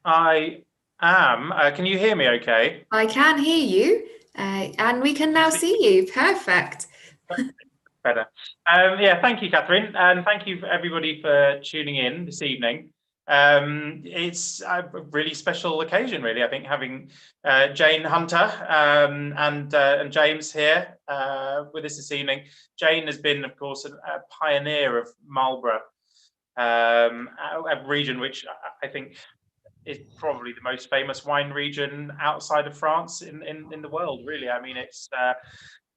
I am. Can you hear me okay? I can hear you, and we can now see you. Perfect. Better. Yeah, thank you, Catherine, and thank you for everybody for tuning in this evening. It's a really special occasion, really. I think having Jane Hunter and James here with us this evening. Jane has been, of course, a pioneer of Marlborough, a region which I think is probably the most famous wine region outside of France in the world, really. I mean,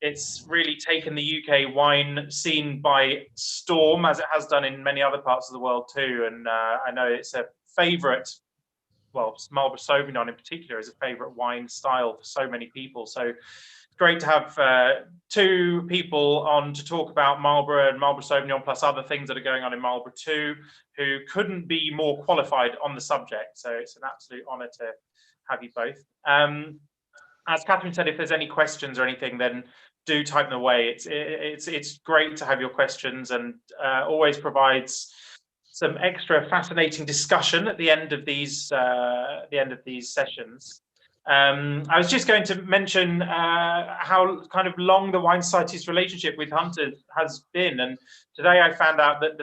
it's really taken the UK wine scene by storm, as it has done in many other parts of the world too. And I know it's a favourite, well, Marlborough Sauvignon in particular is a favourite wine style for so many people. So it's great to have two people on to talk about Marlborough and Marlborough Sauvignon, plus other things that are going on in Marlborough too, who couldn't be more qualified on the subject. So it's an absolute honour to have you both. As Catherine said, if there's any questions or anything, then do type them away. It's great to have your questions, and always provides some extra fascinating discussion at the end of these sessions. I was just going to mention how kind of long the Wine Society's relationship with Hunters has been, and today I found out that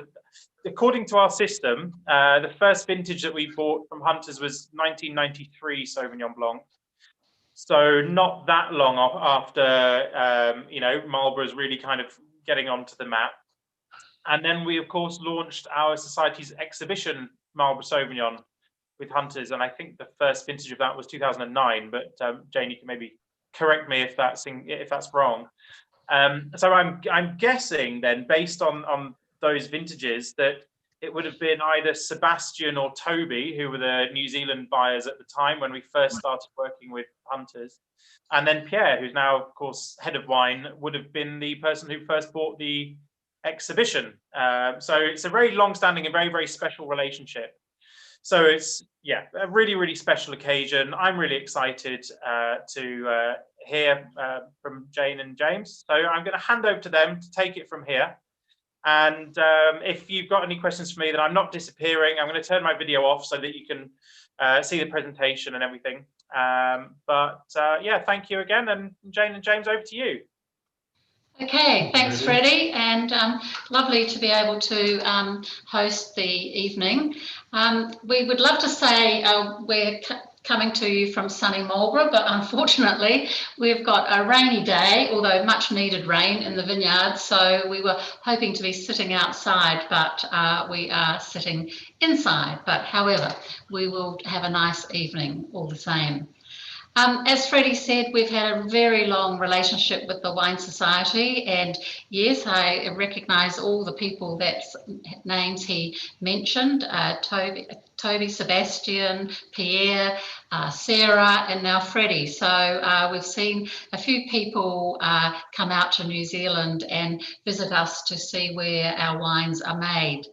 according to our system, the first vintage that we bought from Hunters was 1993 Sauvignon Blanc. So not that long after, Marlborough's really kind of getting onto the map. And then we, of course, launched our society's exhibition, Marlborough Sauvignon, with Hunters. And I think the first vintage of that was 2009. But Jane, you can maybe correct me if that's wrong. So I'm guessing then, based on those vintages, that it would have been either Sebastian or Toby, who were the New Zealand buyers at the time when we first started working with Hunters. And then Pierre, who's now, of course, head of wine, would have been the person who first bought the exhibition. So it's a very long-standing and very, very special relationship. So it's, yeah, a really, really special occasion. I'm really excited to hear from Jane and James. So I'm going to hand over to them to take it from here. And if you've got any questions for me, then I'm not disappearing. I'm going to turn my video off so that you can see the presentation and everything. Yeah, thank you again. And Jane and James, over to you. Okay, thanks, Freddie, and lovely to be able to host the evening. We would love to say we're coming to you from sunny Marlborough, but unfortunately we've got a rainy day, although much needed rain in the vineyard, so we were hoping to be sitting outside, but we are sitting inside. But however, we will have a nice evening all the same. As Freddie said, we've had a very long relationship with the Wine Society, and yes, I recognise all the people that's names he mentioned, Toby, Sebastian, Pierre, Sarah, and now Freddie. So we've seen a few people come out to New Zealand and visit us to see where our wines are made.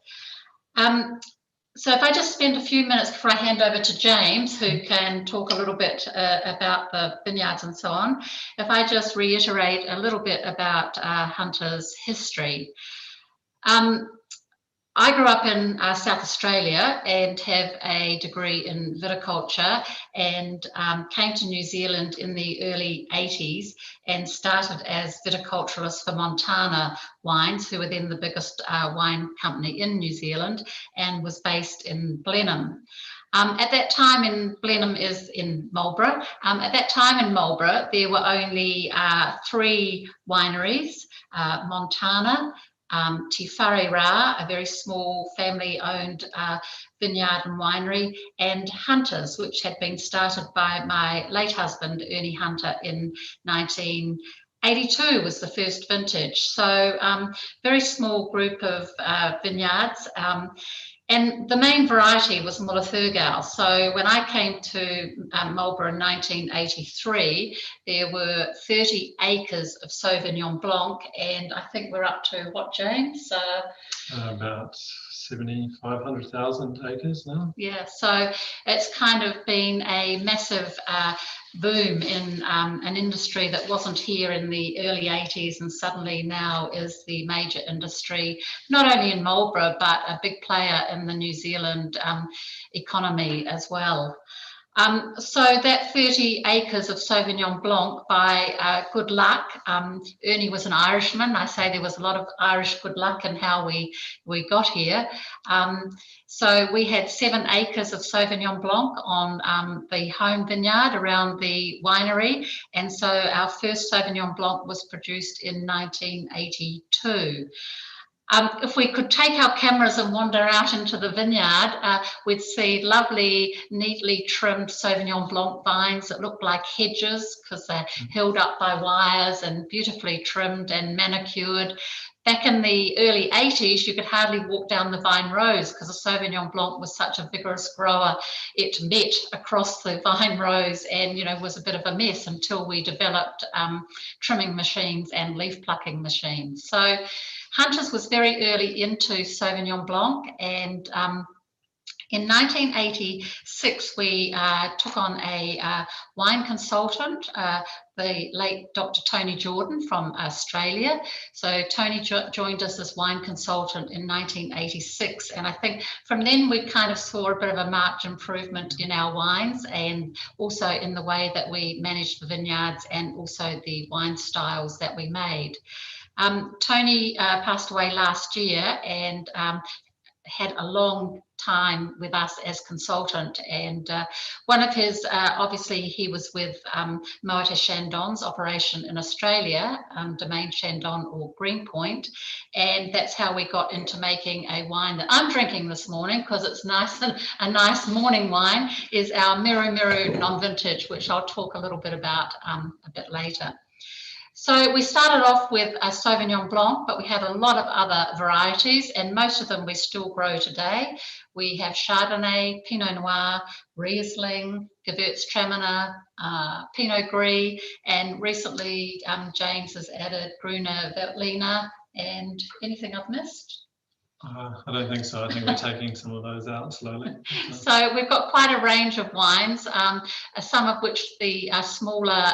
So if I just spend a few minutes before I hand over to James, who can talk a little bit about the vineyards and so on, if I just reiterate a little bit about Hunter's history. I grew up in South Australia and have a degree in viticulture, and came to New Zealand in the early 80s and started as viticulturalist for Montana Wines, who were then the biggest wine company in New Zealand, and was based in Blenheim. At that time in Blenheim is in Marlborough. At that time in Marlborough, there were only 3 wineries, Montana, Te Whare Rā, a very small family-owned vineyard and winery, and Hunters, which had been started by my late husband, Ernie Hunter, in 1982 was the first vintage. So very small group of vineyards. And the main variety was Muller Thurgau. So when I came to Marlborough in 1983, there were 30 acres of Sauvignon Blanc, and I think we're up to what, James? About 500,000 acres now. Yeah, so it's kind of been a massive boom in an industry that wasn't here in the early 80s and suddenly now is the major industry, not only in Marlborough, but a big player in the New Zealand economy as well. So that 30 acres of Sauvignon Blanc, by good luck, Ernie was an Irishman. I say there was a lot of Irish good luck in how we got here. So we had 7 acres of Sauvignon Blanc on the home vineyard around the winery. And so our first Sauvignon Blanc was produced in 1982. If we could take our cameras and wander out into the vineyard, we'd see lovely, neatly trimmed Sauvignon Blanc vines that look like hedges because they're held up by wires and beautifully trimmed and manicured. Back in the early 80s, you could hardly walk down the vine rows because the Sauvignon Blanc was such a vigorous grower. It met across the vine rows and, you know, was a bit of a mess until we developed trimming machines and leaf plucking machines. So Hunters was very early into Sauvignon Blanc, and in 1986 we took on a wine consultant, the late Dr. Tony Jordan from Australia. So Tony joined us as wine consultant in 1986, and I think from then we kind of saw a bit of a marked improvement in our wines and also in the way that we managed the vineyards and also the wine styles that we made. Tony passed away last year and had a long time with us as consultant, and one of his, obviously he was with Moata Chandon's operation in Australia, Domaine Chandon or Greenpoint, and that's how we got into making a wine that I'm drinking this morning because it's nice and a nice morning wine, is our Miru Miru non-vintage, which I'll talk a little bit about a bit later. So we started off with a Sauvignon Blanc, but we had a lot of other varieties, and most of them we still grow today. We have Chardonnay, Pinot Noir, Riesling, Gewürztraminer, Pinot Gris, and recently James has added Gruner Veltliner, and anything I've missed? I don't think so. I think we're taking some of those out slowly. So we've got quite a range of wines, some of which the smaller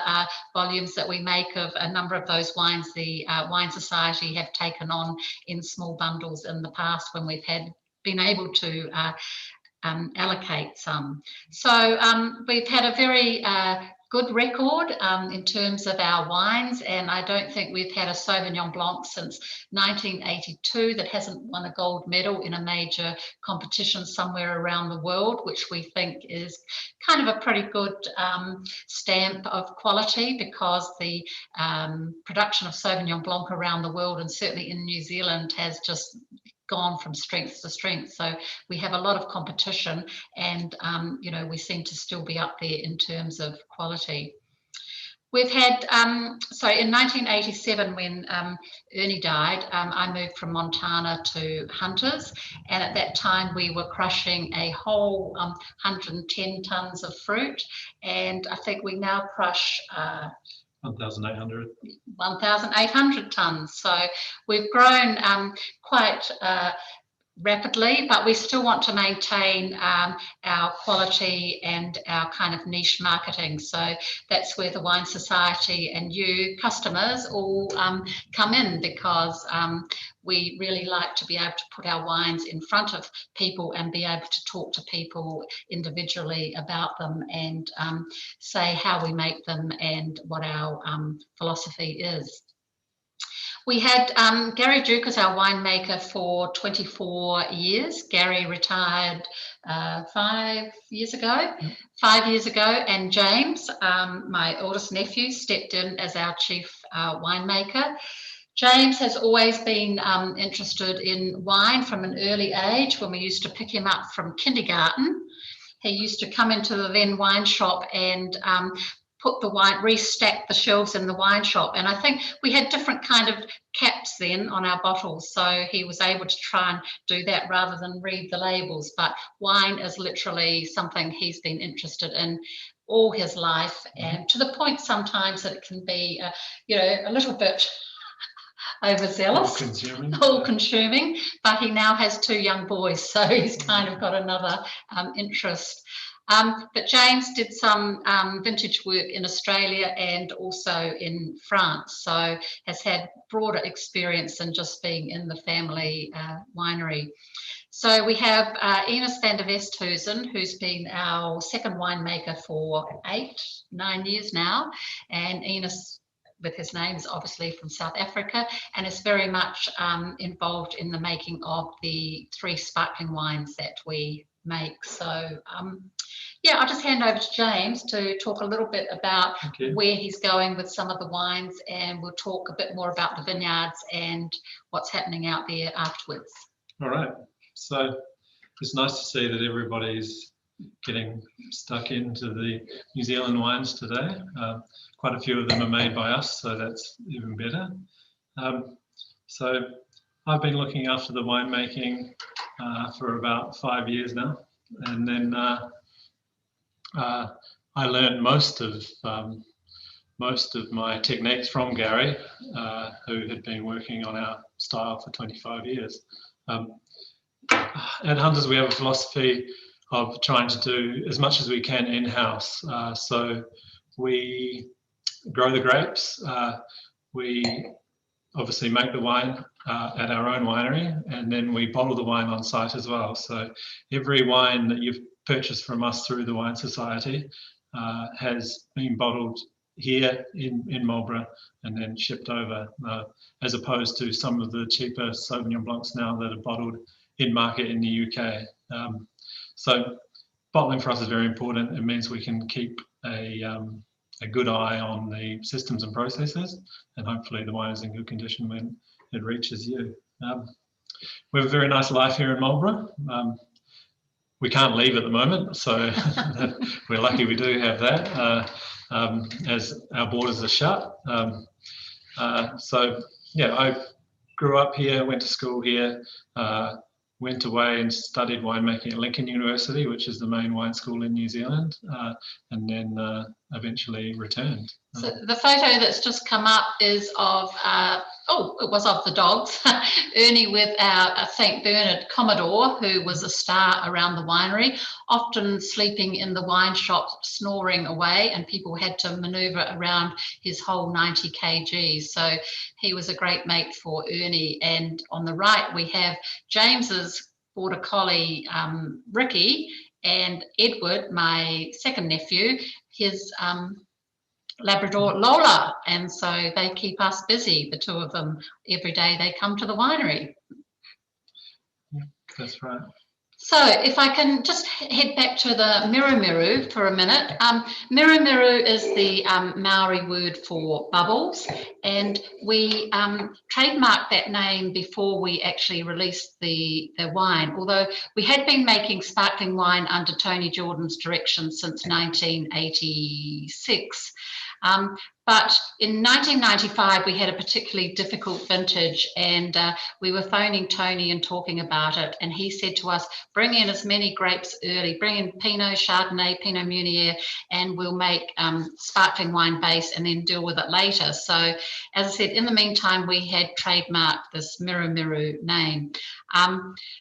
volumes that we make of a number of those wines, the Wine Society have taken on in small bundles in the past when we've been able to allocate some. So we've had a very good record in terms of our wines, and I don't think we've had a Sauvignon Blanc since 1982 that hasn't won a gold medal in a major competition somewhere around the world, which we think is kind of a pretty good stamp of quality, because the production of Sauvignon Blanc around the world and certainly in New Zealand has just gone from strength to strength. So we have a lot of competition, and you know, we seem to still be up there in terms of quality. We've had, so in 1987 when Ernie died, I moved from Montana to Hunters, and at that time we were crushing a whole 110 tonnes of fruit, and I think we now crush 1,800. 1,800 tonnes. So we've grown quite rapidly, but we still want to maintain our quality and our kind of niche marketing. So that's where the Wine Society and you customers all come in, because we really like to be able to put our wines in front of people and be able to talk to people individually about them and say how we make them and what our philosophy is. We had Gary Duke as our winemaker for 24 years. Gary retired 5 years ago. 5 years ago, and James, my oldest nephew, stepped in as our chief winemaker. James has always been interested in wine from an early age. When we used to pick him up from kindergarten, he used to come into the then wine shop and put the wine, restack the shelves in the wine shop. And I think we had different kind of caps then on our bottles, so he was able to try and do that rather than read the labels. But wine is literally something he's been interested in all his life, and to the point sometimes that it can be, you know, a little bit overzealous, consuming. all consuming, but he now has 2 young boys, so he's kind of got another interest. But James did some vintage work in Australia and also in France, so has had broader experience than just being in the family winery. So we have Enos van der Westhuizen, who's been our second winemaker for 8-9 years now, and Enos, with his name, is obviously from South Africa and is very much involved in the making of the 3 sparkling wines that we make. So yeah, I'll just hand over to James to talk a little bit about where he's going with some of the wines, and we'll talk a bit more about the vineyards and what's happening out there afterwards. All right. So it's nice to see that everybody's getting stuck into the New Zealand wines today. Quite a few of them are made by us, so that's even better. So I've been looking after the winemaking for about 5 years now, and then I learned most of my techniques from Gary, who had been working on our style for 25 years. At Hunters, we have a philosophy of trying to do as much as we can in-house. So we grow the grapes. We obviously make the wine at our own winery, and then we bottle the wine on site as well. So every wine that you've purchased from us through the Wine Society has been bottled here in Marlborough and then shipped over, as opposed to some of the cheaper Sauvignon Blancs now that are bottled in market in the UK. So bottling for us is very important. It means we can keep a good eye on the systems and processes, and hopefully the wine is in good condition when it reaches you. We have a very nice life here in Marlborough. We can't leave at the moment, so we're lucky we do have that, as our borders are shut. So yeah, I grew up here, went to school here, went away and studied winemaking at Lincoln University, which is the main wine school in New Zealand, and then eventually returned. So the photo that's just come up is of, it was of the dogs, Ernie with our St. Bernard Commodore, who was a star around the winery, often sleeping in the wine shop, snoring away, and people had to manoeuvre around his whole 90 kg. So he was a great mate for Ernie. And on the right, we have James's border collie, Ricky, and Edward, my second nephew, his Labrador Lola, and so they keep us busy, the 2 of them. Every day they come to the winery. Yeah, that's right. So if I can just head back to the Miru Miru for a minute. Miru Miru is the Maori word for bubbles, and we trademarked that name before we actually released the wine, although we had been making sparkling wine under Tony Jordan's direction since 1986. But in 1995, we had a particularly difficult vintage, and we were phoning Tony and talking about it. And he said to us, bring in as many grapes early, bring in Pinot, Chardonnay, Pinot Meunier, and we'll make sparkling wine base and then deal with it later. So as I said, in the meantime, we had trademarked this Miru Miru name.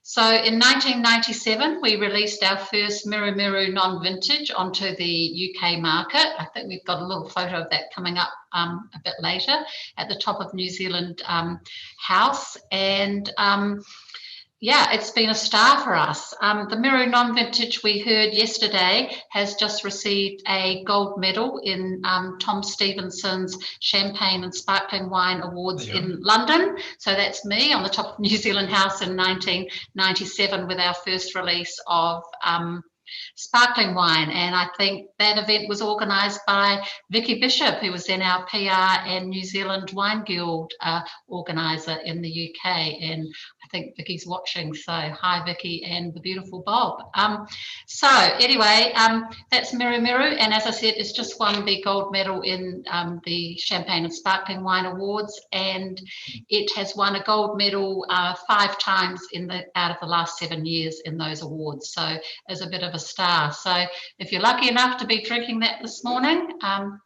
So in 1997, we released our first Miru Miru non-vintage onto the UK market. I think we've got a little photo of that coming up a bit later at the top of New Zealand House. And yeah, it's been a star for us. The Miru non-vintage we heard yesterday has just received a gold medal in Tom Stevenson's Champagne and Sparkling Wine Awards in London. So that's me on the top of New Zealand House in 1997 with our first release of sparkling wine. And I think that event was organised by Vicky Bishop, who was then our PR and New Zealand Wine Guild organiser in the UK. And I think Vicky's watching, so hi Vicky and the beautiful Bob. So anyway, that's Miru Miru, and as I said, it's just won the gold medal in the Champagne and Sparkling Wine Awards, and it has won a gold medal 5 times out of the last 7 years in those awards. So as a bit of a star. So if you're lucky enough to be drinking that this morning,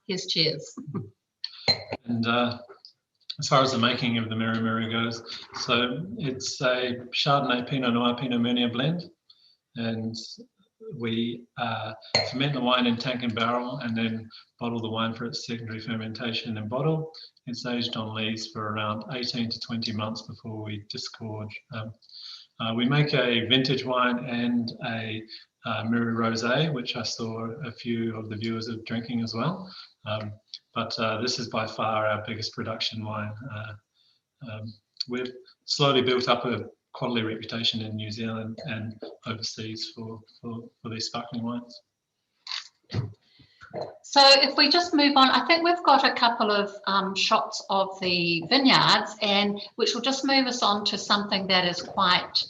here's cheers. And as far as the making of the Miru Miru goes, so it's a Chardonnay Pinot Noir Pinot Meunier blend, and we ferment the wine in tank and barrel, and then bottle the wine for its secondary fermentation and bottle. It's aged on lees for around 18 to 20 months before we disgorge. We make a vintage wine and a Miru Rosé, which I saw a few of the viewers are drinking as well. But this is by far our biggest production wine. We've slowly built up a quality reputation in New Zealand and overseas for these sparkling wines. So if we just move on, I think we've got a couple of shots of the vineyards, and which will just move us on to something that is quite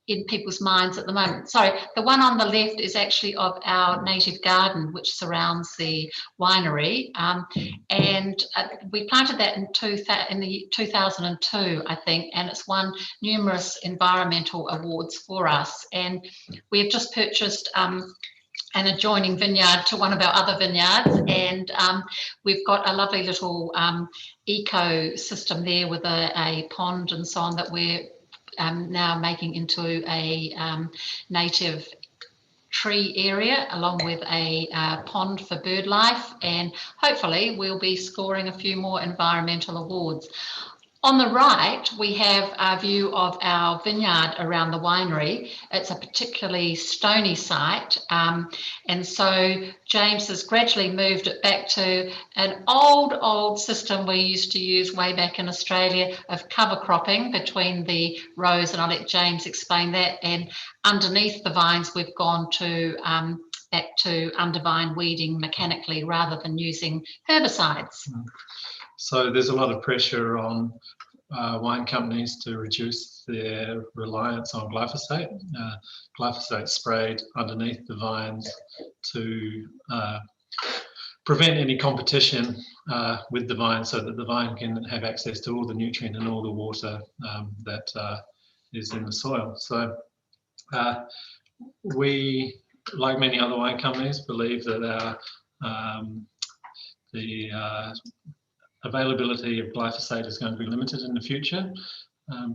in people's minds at the moment. Sorry, the one on the left is actually of our native garden, which surrounds the winery, and we planted that in 2002, I think, and it's won numerous environmental awards for us. And we have just purchased an adjoining vineyard to one of our other vineyards, and we've got a lovely little ecosystem there with a pond and so on that we're now making into a native tree area, along with a pond for bird life, and hopefully we'll be scoring a few more environmental awards. On the right, we have a view of our vineyard around the winery. It's a particularly stony site, and so James has gradually moved it back to an old system we used to use way back in Australia of cover cropping between the rows, and I'll let James explain that. And underneath the vines, we've gone to back to undervine weeding mechanically rather than using herbicides. So there's a lot of pressure on wine companies to reduce their reliance on glyphosate. Glyphosate sprayed underneath the vines to prevent any competition with the vine, so that the vine can have access to all the nutrient and all the water that is in the soil. So we, like many other wine companies, believe that the availability of glyphosate is going to be limited in the future.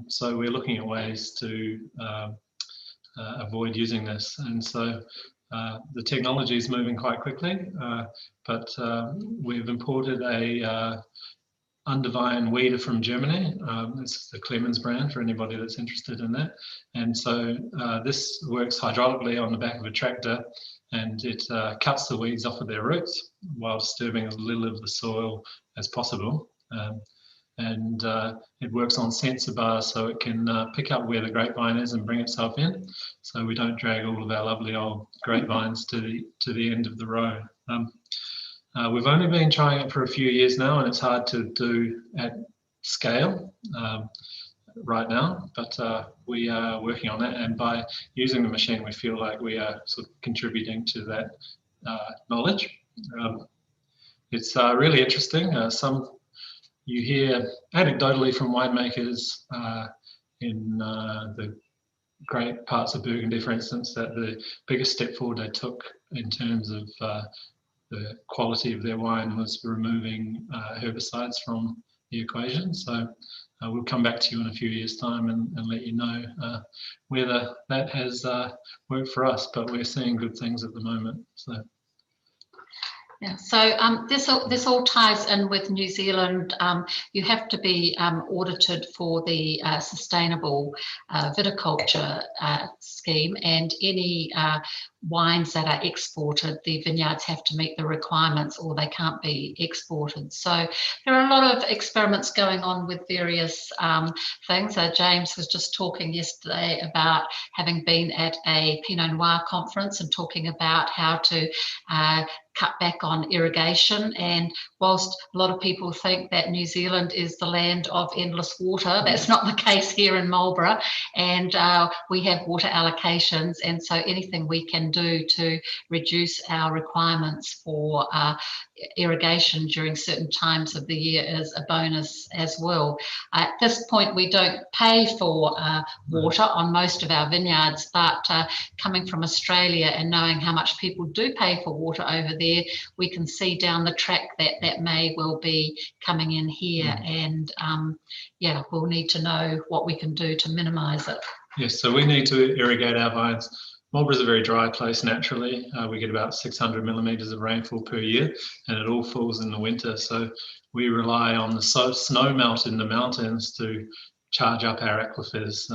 So we're looking at ways to avoid using this. And so the technology is moving quite quickly, but we've imported a undervine weeder from Germany. This is the Clemens brand for anybody that's interested in that. And so this works hydraulically on the back of a tractor, and it cuts the weeds off of their roots while disturbing as little of the soil as possible. And it works on sensor bars, so it can pick up where the grapevine is and bring itself in, so we don't drag all of our lovely old grapevines to the end of the row. We've only been trying it for a few years now, and it's hard to do at scale right now, but we are working on that, and by using the machine we feel like we are sort of contributing to that knowledge. It's really interesting. You hear anecdotally from winemakers in the great parts of Burgundy, for instance, that the biggest step forward they took in terms of the quality of their wine was removing herbicides from the equation. So we'll come back to you in a few years' time and let you know whether that has worked for us, but we're seeing good things at the moment. So. Yeah, so this all ties in with New Zealand. You have to be audited for the sustainable viticulture scheme, and any wines that are exported, the vineyards have to meet the requirements or they can't be exported. So there are a lot of experiments going on with various things. James was just talking yesterday about having been at a Pinot Noir conference and talking about how to cut back on irrigation. And whilst a lot of people think that New Zealand is the land of endless water, that's not the case here in Marlborough, and we have water allocations, and so anything we can do to reduce our requirements for irrigation during certain times of the year is a bonus as well. At this point, we don't pay for water on most of our vineyards, but coming from Australia and knowing how much people do pay for water over there, we can see down the track that that may well be coming in here. And yeah, we'll need to know what we can do to minimise it. Yes, so we need to irrigate our vines. Marlborough is a very dry place naturally. We get about 600 millimetres of rainfall per year, and it all falls in the winter. So we rely on the snow melt in the mountains to charge up our aquifers,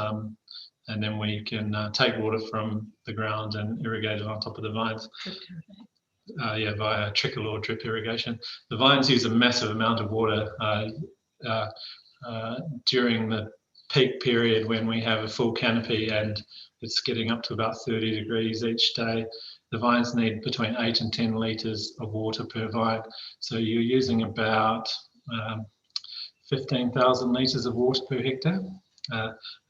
and then we can take water from the ground and irrigate it on top of the vines. Via trickle or drip irrigation. The vines use a massive amount of water during the peak period when we have a full canopy and it's getting up to about 30 degrees each day. The vines need between 8 and 10 litres of water per vine. So you're using about 15,000 litres of water per hectare.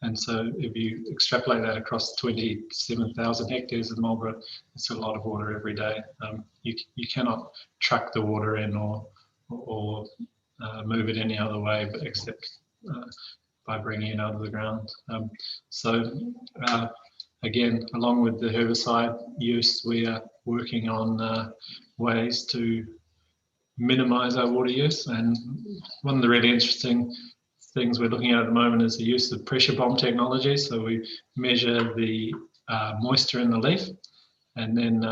And so if you extrapolate that across 27,000 hectares of Marlborough, it's a lot of water every day. You cannot truck the water in or move it any other way, but except by bringing it out of the ground. Again, along with the herbicide use, we are working on ways to minimise our water use. And one of the really interesting things we're looking at the moment is the use of pressure bomb technology. So we measure the moisture in the leaf and then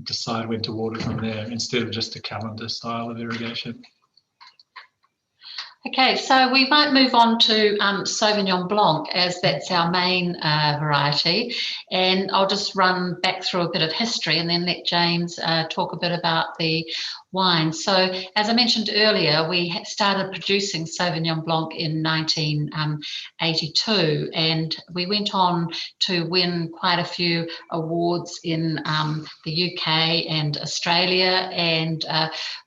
decide when to water from there instead of just a calendar style of irrigation. Okay, so we might move on to Sauvignon Blanc, as that's our main variety. And I'll just run back through a bit of history and then let James talk a bit about the wine. So as I mentioned earlier, we started producing Sauvignon Blanc in 1982, and we went on to win quite a few awards in the UK and Australia, and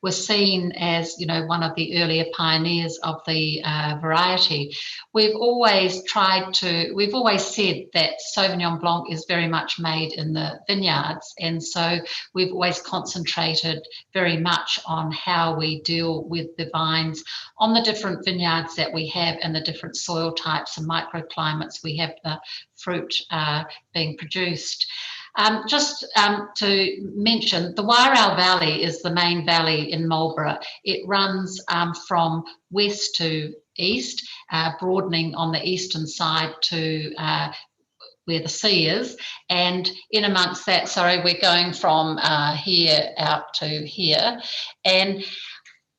were seen as, you know, one of the earlier pioneers of the variety. We've always said that Sauvignon Blanc is very much made in the vineyards, and so we've always concentrated very much on how we deal with the vines on the different vineyards that we have and the different soil types and microclimates we have the fruit being produced. Just to mention, the Wairau Valley is the main valley in Marlborough. It runs from west to east, broadening on the eastern side to where the sea is, and in amongst that, we're going from here out to here, and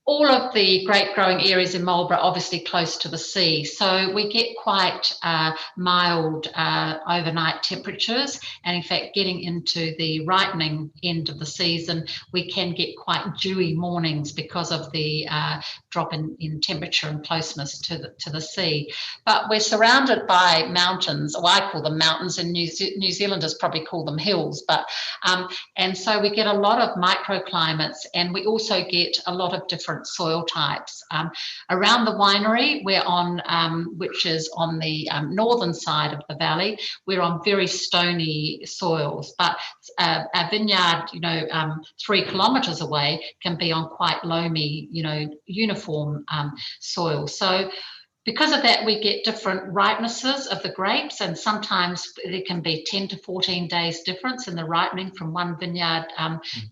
all of the grape growing areas in Marlborough are obviously close to the sea, so we get quite mild overnight temperatures, and in fact getting into the ripening end of the season we can get quite dewy mornings because of the drop in temperature and closeness to the sea. But we're surrounded by mountains, or I call them mountains, and New Zealanders probably call them hills, but and so we get a lot of microclimates, and we also get a lot of different soil types. Around the winery we're on, which is on the northern side of the valley, we're on very stony soils, but our vineyard, 3 kilometres away can be on quite loamy, uniform soil. So because of that, we get different ripenesses of the grapes, and sometimes there can be 10 to 14 days difference in the ripening from one vineyard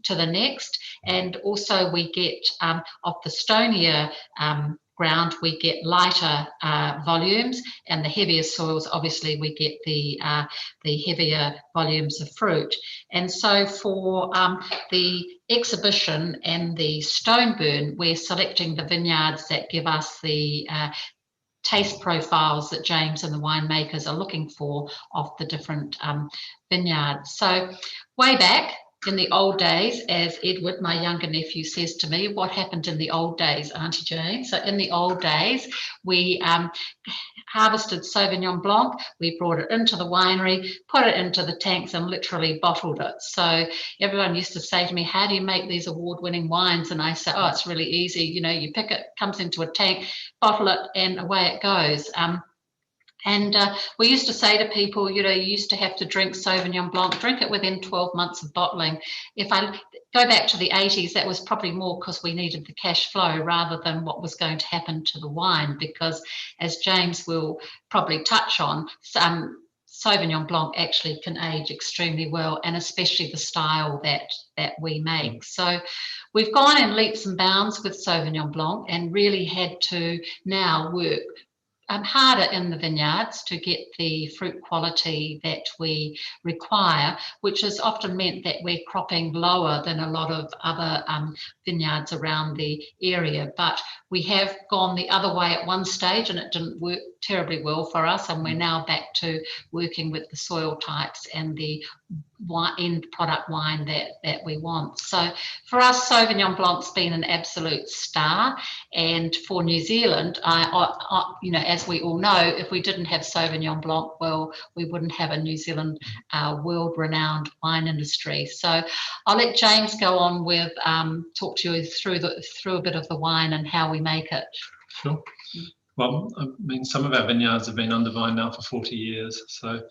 to the next. And also we get, of the stonier ground, we get lighter volumes, and the heavier soils, obviously, we get the heavier volumes of fruit. And so for the exhibition and the Stoneburn, we're selecting the vineyards that give us the taste profiles that James and the winemakers are looking for of the different vineyards. So way back in the old days, as Edward, my younger nephew, says to me, what happened in the old days, Auntie Jane? So in the old days, we harvested Sauvignon Blanc, we brought it into the winery, put it into the tanks and literally bottled it. So everyone used to say to me, how do you make these award-winning wines? And I say, oh, it's really easy. You pick it, comes into a tank, bottle it, and away it goes. And we used to say to people, you used to have to drink Sauvignon Blanc, drink it within 12 months of bottling. If I go back to the 80s, that was probably more because we needed the cash flow rather than what was going to happen to the wine, because as James will probably touch on, Sauvignon Blanc actually can age extremely well, and especially the style that we make. So we've gone in leaps and bounds with Sauvignon Blanc and really had to now work harder in the vineyards to get the fruit quality that we require, which has often meant that we're cropping lower than a lot of other vineyards around the area. But we have gone the other way at one stage and it didn't work terribly well for us, and we're now back to working with the soil types and the end product wine that we want. So for us, Sauvignon Blanc's been an absolute star, and for New Zealand, as we all know, if we didn't have Sauvignon Blanc, well, we wouldn't have a New Zealand world-renowned wine industry. So I'll let James go on with talk to you through a bit of the wine and how we make it. Sure. Well, I mean, some of our vineyards have been under vine now for 40 years. So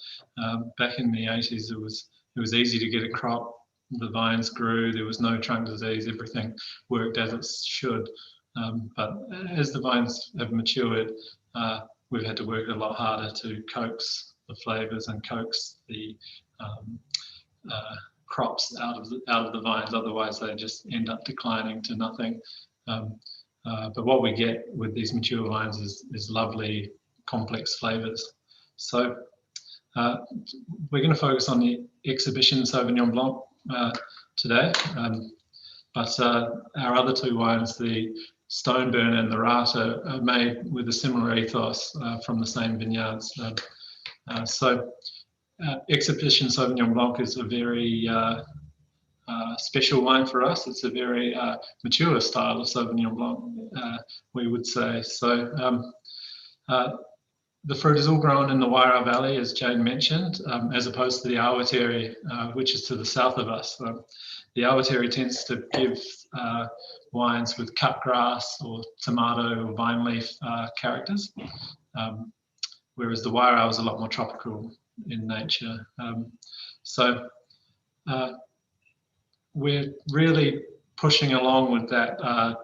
back in the 80s, it was easy to get a crop. The vines grew. There was no trunk disease. Everything worked as it should. But as the vines have matured, we've had to work a lot harder to coax the flavours and coax the crops out of the vines. Otherwise, they just end up declining to nothing. But what we get with these mature wines is lovely, complex flavours. So we're going to focus on the exhibition Sauvignon Blanc today. But our other two wines, the Stoneburn and the Rata, are made with a similar ethos from the same vineyards. Exhibition Sauvignon Blanc is a very special wine for us. It's a very mature style of Sauvignon Blanc, we would say. So the fruit is all grown in the Wairau Valley, as Jane mentioned, as opposed to the Awatere, which is to the south of us. The Awatere tends to give wines with cut grass or tomato or vine leaf characters, whereas the Wairau is a lot more tropical in nature. We're really pushing along with that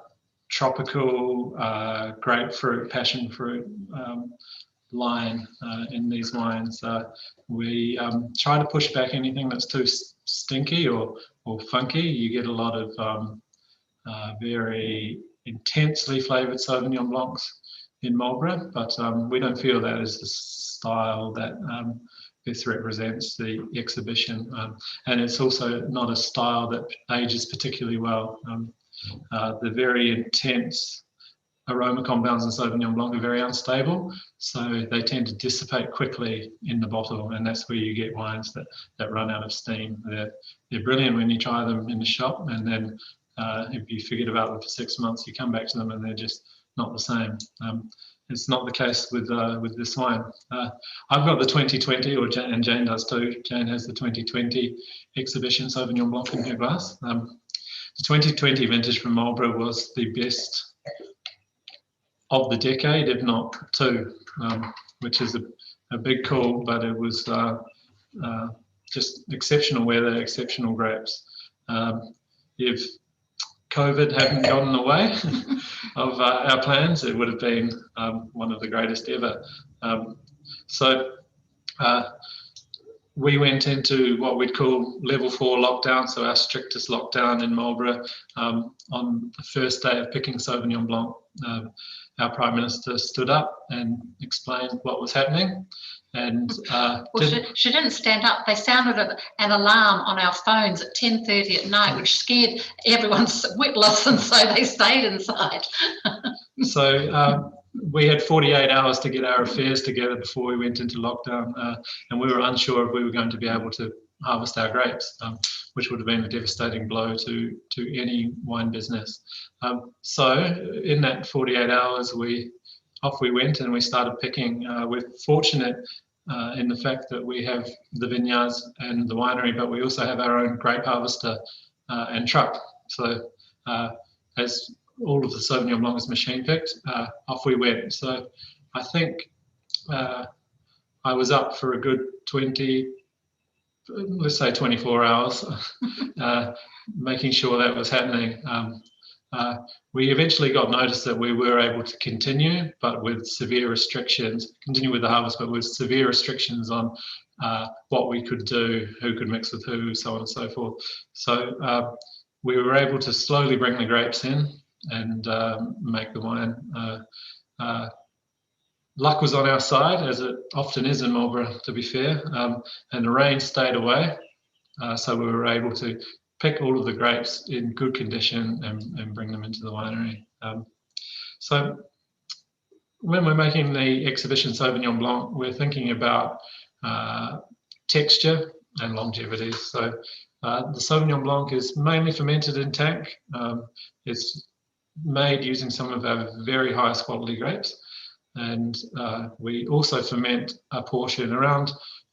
tropical grapefruit, passion fruit line in these wines. We try to push back anything that's too stinky or funky. You get a lot of very intensely flavoured Sauvignon Blancs in Marlborough, but we don't feel that is the style that this represents the exhibition, and it's also not a style that ages particularly well. The very intense aroma compounds in Sauvignon Blanc are very unstable, so they tend to dissipate quickly in the bottle, and that's where you get wines that run out of steam. They're brilliant when you try them in the shop, and then if you forget about them for 6 months, you come back to them and they're just not the same. It's not the case with this wine. I've got the 2020, and Jane does too. Jane has the 2020 exhibition Sauvignon Blanc in her glass. The 2020 vintage from Marlborough was the best of the decade, if not two, which is a big call, but it was just exceptional weather, exceptional grapes. If COVID hadn't gotten in the way of our plans, it would have been one of the greatest ever. We went into what we'd call level 4 lockdown, so our strictest lockdown in Marlborough. On the first day of picking Sauvignon Blanc, our Prime Minister stood up and explained what was happening. And she didn't stand up. They sounded an alarm on our phones at 10:30 at night, which scared everyone witless, and so they stayed inside. So we had 48 hours to get our affairs together before we went into lockdown, and we were unsure if we were going to be able to harvest our grapes, which would have been a devastating blow to any wine business. So in that 48 hours, off we went and we started picking. We're fortunate in the fact that we have the vineyards and the winery, but we also have our own grape harvester and truck. So as all of the Sauvignon Blanc is machine picked, off we went. So I think I was up for a good 20, let's say 24 hours, making sure that was happening. We eventually got notice that we were able to continue, but with severe restrictions, continue with the harvest, but with severe restrictions on what we could do, who could mix with who, so on and so forth. So we were able to slowly bring the grapes in and make the wine. Luck was on our side, as it often is in Marlborough, to be fair, and the rain stayed away. So we were able to pick all of the grapes in good condition and bring them into the winery. So when we're making the exhibition Sauvignon Blanc, we're thinking about texture and longevity. So the Sauvignon Blanc is mainly fermented in tank. It's made using some of our very highest quality grapes. And we also ferment a portion, around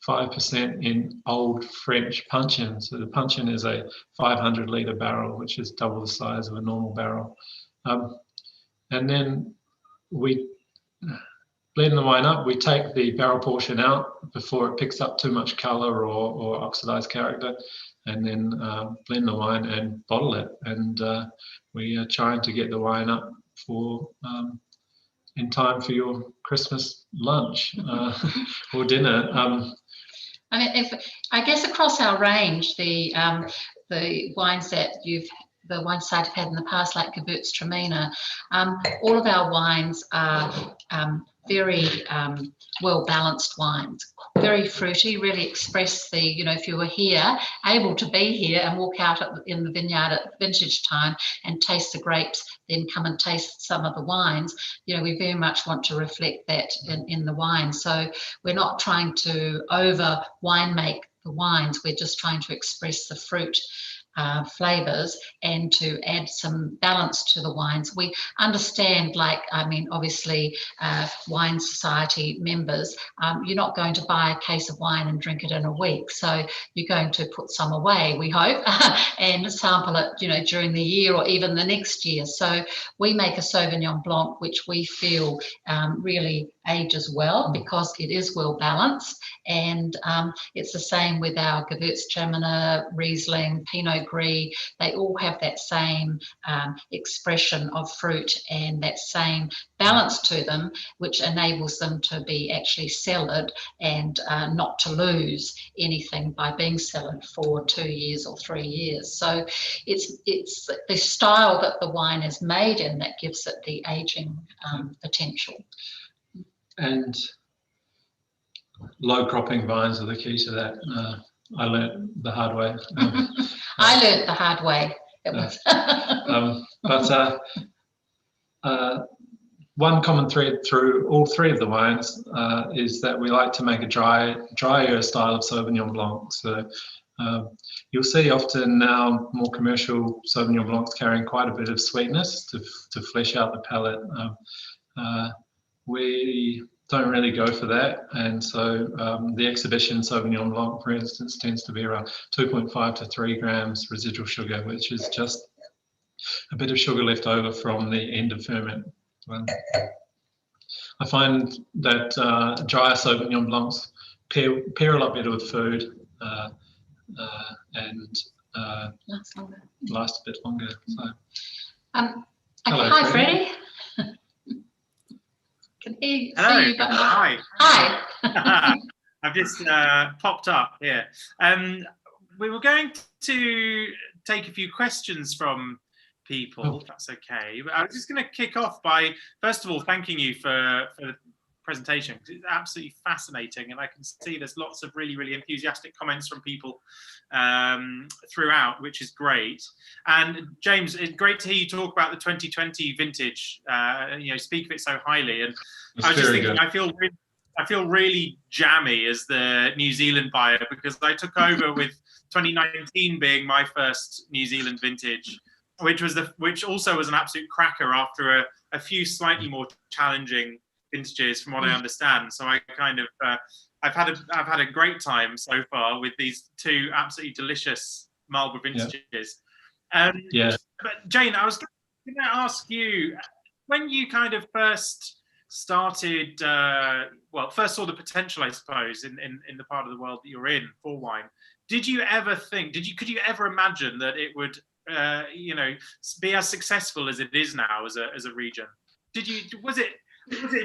5%, in old French puncheon. So the puncheon is a 500 litre barrel, which is double the size of a normal barrel. And then we blend the wine up. We take the barrel portion out before it picks up too much colour or oxidized character, and then blend the wine and bottle it. And we are trying to get the wine up for in time for your Christmas lunch or dinner. I mean, I guess across our range, the wines that the wine site have had in the past, like Gewürztraminer, all of our wines are very well balanced wines, very fruity, really express the, if you were here, able to be here and walk out in the vineyard at vintage time and taste the grapes, then come and taste some of the wines, we very much want to reflect that in the wine. So we're not trying to over wine make the wines, we're just trying to express the fruit flavors and to add some balance to the wines. We understand, obviously wine society members, you're not going to buy a case of wine and drink it in a week, so you're going to put some away, we hope, and sample it during the year or even the next year. So we make a Sauvignon Blanc which we feel really ages well because it is well balanced, and it's the same with our Gewürztraminer, Riesling, Pinot Gris. They all have that same expression of fruit and that same balance to them, which enables them to be actually cellared and not to lose anything by being cellared for 2 years or 3 years. So it's the style that the wine is made in that gives it the aging potential. And low cropping vines are the key to that. I learnt the hard way. I learnt the hard way. It was. One common thread through all three of the wines is that we like to make a drier style of Sauvignon Blanc. So you'll see often now more commercial Sauvignon Blancs carrying quite a bit of sweetness to flesh out the palate. We don't really go for that, and so the exhibition Sauvignon Blanc, for instance, tends to be around 2.5 to 3 grams residual sugar, which is just a bit of sugar left over from the end of ferment. I find that drier Sauvignon Blancs pair a lot better with food and last a bit longer. So, hello, hi, Freddie. Can see you, but hi. Hi. I've just popped up here. We were going to take a few questions from people, if that's okay. But I was just going to kick off by, first of all, thanking you for the presentation. It's absolutely fascinating, and I can see there's lots of really, really enthusiastic comments from people throughout, which is great. And James, it's great to hear you talk about the 2020 vintage. Speak of it so highly. And I was just thinking, I feel really jammy as the New Zealand buyer, because I took over with 2019 being my first New Zealand vintage, which also was an absolute cracker after a few slightly more challenging vintages, from what I understand. So I kind of I've had a great time so far with these two absolutely delicious Marlborough vintages. But Jane, I was going to ask you, when you kind of first started, well, first saw the potential, I suppose, in the part of the world that you're in for wine, did you ever think, could you ever imagine that it would, you know, be as successful as it is now as a region? Was it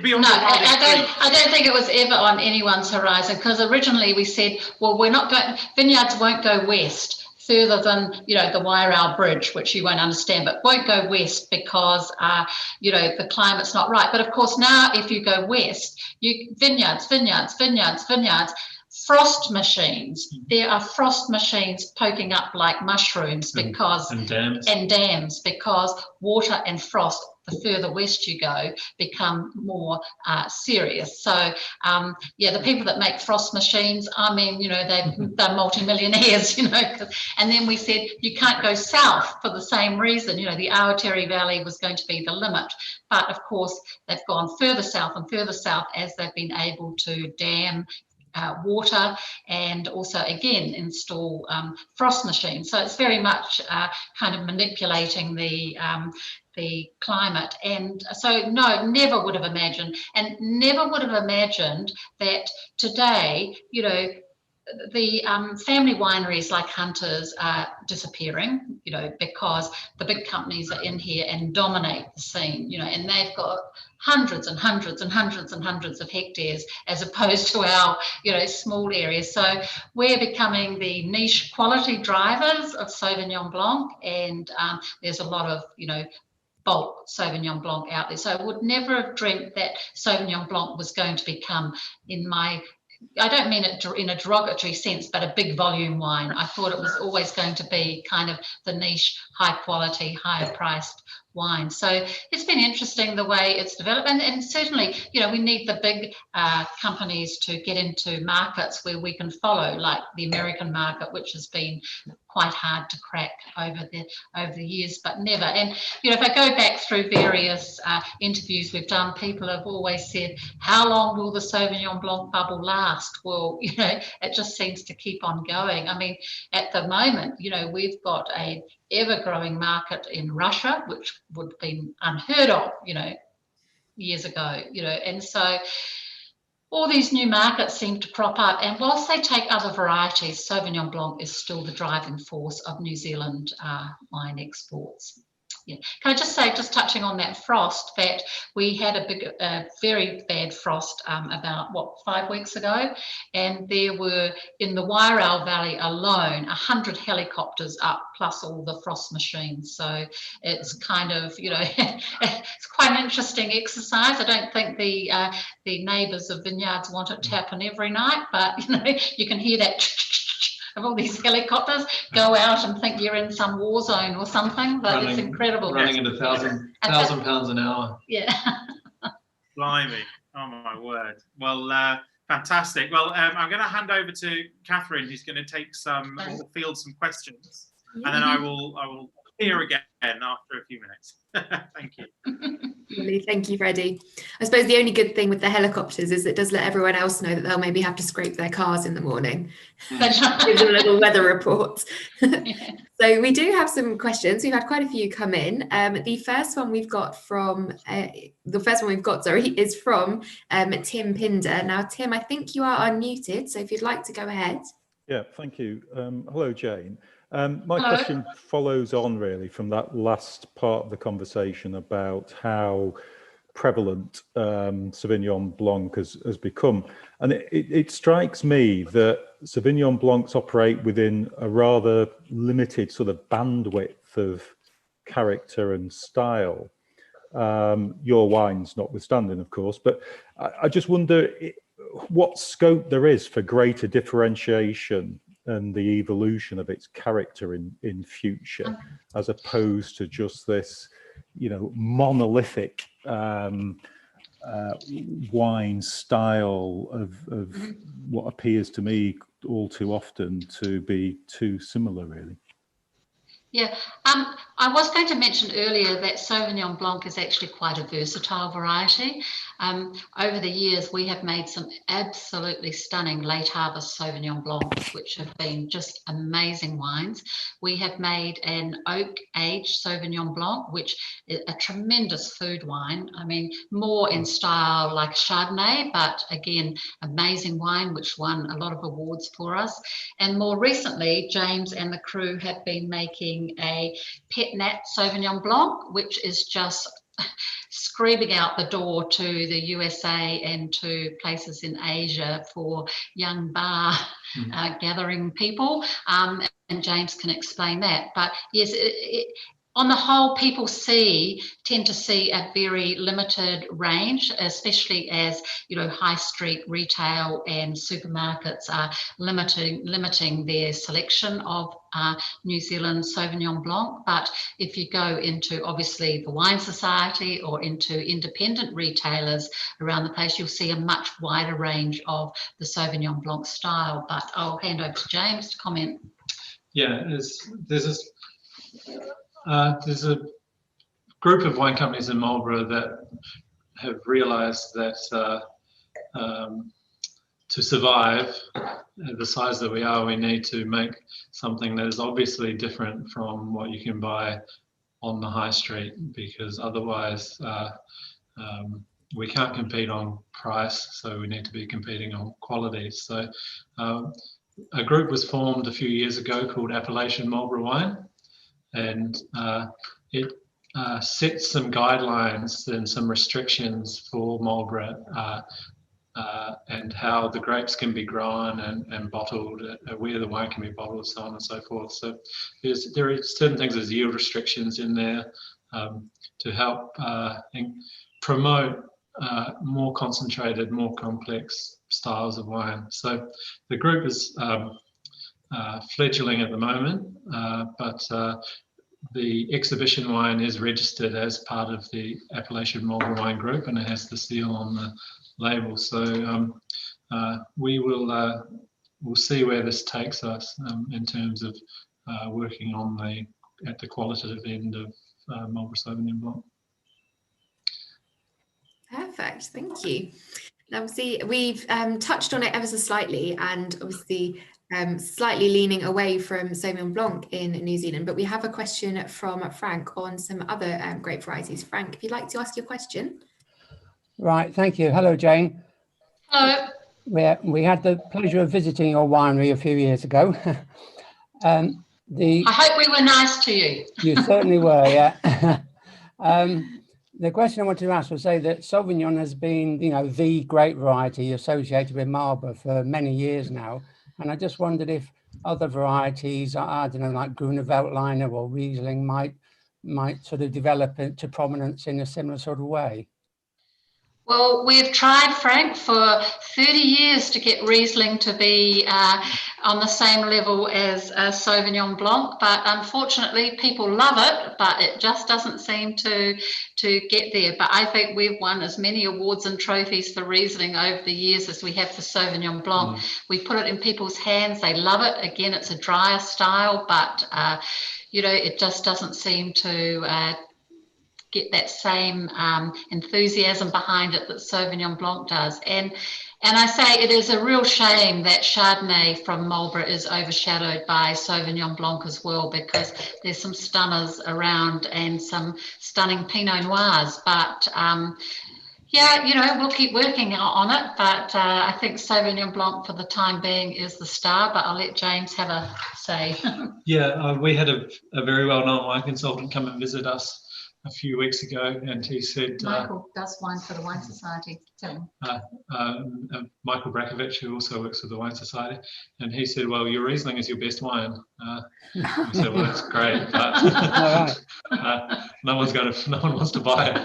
beyond No, your wildest dreams? I don't think it was ever on anyone's horizon, because originally we said, well, we're not going, vineyards won't go west further than, you know, the Wairau Bridge, which you won't understand, but won't go west because, you know, the climate's not right. But of course, now if you go west, vineyards, frost machines. There are frost machines poking up like mushrooms because and dams because water and frost, the further west you go, become more serious. So yeah, the people that make frost machines, I mean, you know, they're multimillionaires, you know. And then we said you can't go south for the same reason. You know, the Aotearoa Valley was going to be the limit, but of course they've gone further south and further south as they've been able to dam water and also again install frost machines. So it's very much kind of manipulating the climate. And so no, never would have imagined, and never would have imagined that today, you know, the family wineries like Hunter's are disappearing, you know, because the big companies are in here and dominate the scene, you know, and they've got hundreds and hundreds and hundreds and hundreds of hectares as opposed to our, you know, small areas. So we're becoming the niche quality drivers of Sauvignon Blanc, and there's a lot of, you know, bulk Sauvignon Blanc out there. So I would never have dreamt that Sauvignon Blanc was going to become, in my, I don't mean it in a derogatory sense, but a big volume wine. I thought it was always going to be kind of the niche, high quality, higher priced wine. So it's been interesting the way it's developed, and certainly, you know, we need the big companies to get into markets where we can follow, like the American market, which has been quite hard to crack over the years, but never. And you know, if I go back through various interviews we've done, people have always said, how long will the Sauvignon Blanc bubble last? Well, you know, it just seems to keep on going. I mean, at the moment, you know, we've got a ever-growing market in Russia, which would have been unheard of, you know, years ago, you know, and so all these new markets seem to crop up, and whilst they take other varieties, Sauvignon Blanc is still the driving force of New Zealand wine exports. Yeah. Can I just say, just touching on that frost, that we had a very bad frost about, what, 5 weeks ago, and there were, in the Wairau Valley alone, 100 helicopters up, plus all the frost machines. So it's kind of, you know, it's quite an interesting exercise. I don't think the neighbours of vineyards want it to happen every night, but, you know, you can hear that of all these helicopters go out and think you're in some war zone or something, but it's incredible. Running at 1,000 pounds an hour. Yeah. Blimey. Oh my word. Well, fantastic. Well, I'm going to hand over to Catherine, who's going to take some, or field some questions, and then I will appear again after a few minutes. Thank you. Lovely. Thank you, Freddie. I suppose the only good thing with the helicopters is it does let everyone else know that they'll maybe have to scrape their cars in the morning. Gives them a little weather report. So we do have some questions. We've had quite a few come in. The first one we've got is from Tim Pinder. Now, Tim, I think you are unmuted, so if you'd like to go ahead. Yeah, thank you. Hello, Jane. My question follows on really from that last part of the conversation about how prevalent Sauvignon Blanc has become. And it strikes me that Sauvignon Blancs operate within a rather limited sort of bandwidth of character and style. Your wines notwithstanding, of course, but I just wonder what scope there is for greater differentiation and the evolution of its character in future, as opposed to just this, you know, monolithic wine style of what appears to me all too often to be too similar, really. Yeah, I was going to mention earlier that Sauvignon Blanc is actually quite a versatile variety. Over the years, we have made some absolutely stunning late harvest Sauvignon Blancs, which have been just amazing wines. We have made an oak aged Sauvignon Blanc, which is a tremendous food wine. I mean, more in style like Chardonnay, but again, amazing wine, which won a lot of awards for us. And more recently, James and the crew have been making a pet nat Sauvignon Blanc, which is just screaming out the door to the USA and to places in Asia for young bar gathering people. And James can explain that. But yes, on the whole, people tend to see a very limited range, especially as, you know, high street retail and supermarkets are limiting their selection of New Zealand Sauvignon Blanc. But if you go into obviously the Wine Society or into independent retailers around the place, you'll see a much wider range of the Sauvignon Blanc style. But I'll hand over to James to comment. Yeah, there's a group of wine companies in Marlborough that have realised that to survive at the size that we are, we need to make something that is obviously different from what you can buy on the high street, because otherwise we can't compete on price, so we need to be competing on quality. So a group was formed a few years ago called Appellation Marlborough Wine, and it sets some guidelines and some restrictions for Marlborough and how the grapes can be grown and bottled, where the wine can be bottled, so on and so forth. So there are certain things as yield restrictions in there to help promote more concentrated, more complex styles of wine. So the group is fledgling at the moment, but the exhibition wine is registered as part of the Appellation Marlborough Wine Group, and it has the seal on the label. So we'll see where this takes us in terms of working on at the qualitative end of Marlborough Sauvignon Blanc. Perfect, thank you. Obviously, we've touched on it ever so slightly, and obviously slightly leaning away from Sauvignon Blanc in New Zealand, but we have a question from Frank on some other grape varieties. Frank, if you'd like to ask your question. Right, thank you. Hello, Jane. Hello. We had the pleasure of visiting your winery a few years ago. I hope we were nice to you. You certainly were, yeah. The question I wanted to ask was say that Sauvignon has been, you know, the great variety associated with Marlborough for many years now. And I just wondered if other varieties, I don't know, like Gruner Veltliner or Riesling might sort of develop into prominence in a similar sort of way. Well, we've tried, Frank, for 30 years to get Riesling to be on the same level as Sauvignon Blanc, but unfortunately people love it, but it just doesn't seem to get there. But I think we've won as many awards and trophies for Riesling over the years as we have for Sauvignon Blanc. We put it in people's hands, they love it. Again, it's a drier style, but you know, it just doesn't seem to get that same enthusiasm behind it that Sauvignon Blanc does. And I say it is a real shame that Chardonnay from Marlborough is overshadowed by Sauvignon Blanc as well, because there's some stunners around and some stunning Pinot Noirs. But yeah, you know, we'll keep working on it. But I think Sauvignon Blanc for the time being is the star, but I'll let James have a say. Yeah, we had a very well-known wine consultant come and visit us a few weeks ago, and he said Michael does wine for the Wine Society. Michael Brakovich, who also works with the Wine Society, and he said, well, your Riesling is your best wine. We said, well, that's great, but no one wants to buy it.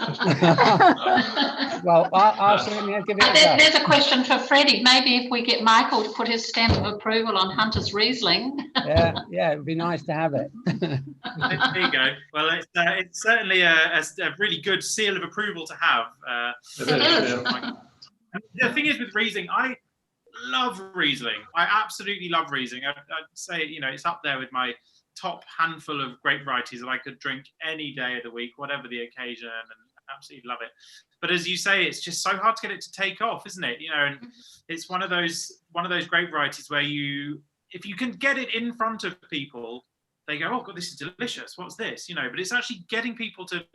Well, I'll certainly give it a go. There's a question for Freddie. Maybe if we get Michael to put his stamp of approval on Hunter's Riesling. Yeah, it'd be nice to have it. There you go. Well, it's certainly a really good seal of approval to have. The thing is with Riesling, I love Riesling. I absolutely love Riesling. I'd say, you know, it's up there with my top handful of grape varieties that I could drink any day of the week, whatever the occasion, and absolutely love it. But as you say, it's just so hard to get it to take off, isn't it? You know, and it's one of those grape varieties where if you can get it in front of people, they go, oh God, this is delicious. What's this? You know, but it's actually getting people to